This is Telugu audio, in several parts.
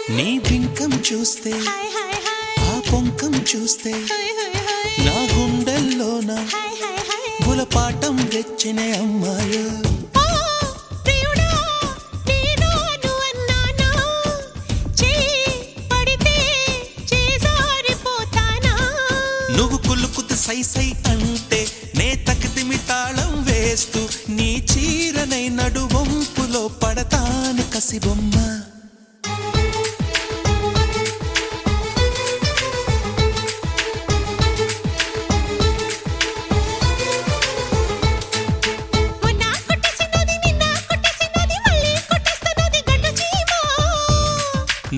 నీ బింకం చూస్తే ఆ పొంకం చూస్తే నా గుండెల్లోన గులపాటం తెచ్చిన అమ్మాయ నువ్వు కులుకుతు సై సై అంటే నే తకితిమి తాళం వేస్తూ నీ చీరనై నడువంపులో పడతాను కసిబొమ్మ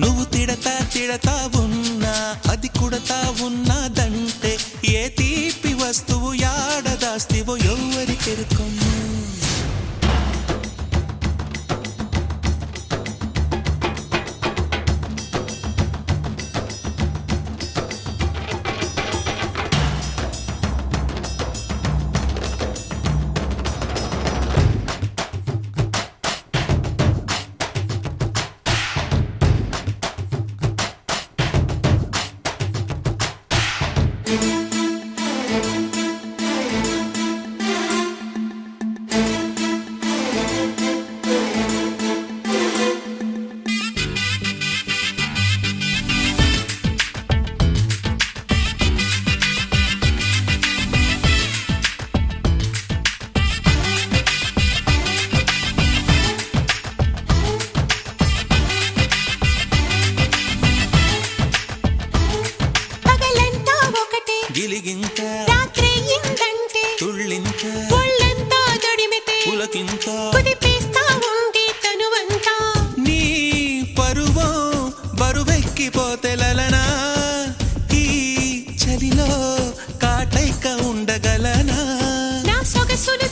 నువ్వు తిడతా ఉన్నా అది కుడతా ఉన్నదంటే ఏ తీపి వస్తువు యాడదాస్తివో ఎవరికెరుకొమ్ము గిలిగింత రాత్రి ఇందంటే తుళ్ళింత ఒళ్ళంతా దొడిమితే పులకింత కుదిపేస్తా ఉండి తనువంతా నీ పరువో బరువెక్కిపోతే లలనా ఈ చలిలో కాటైక ఉండగలనా నా సొగసులు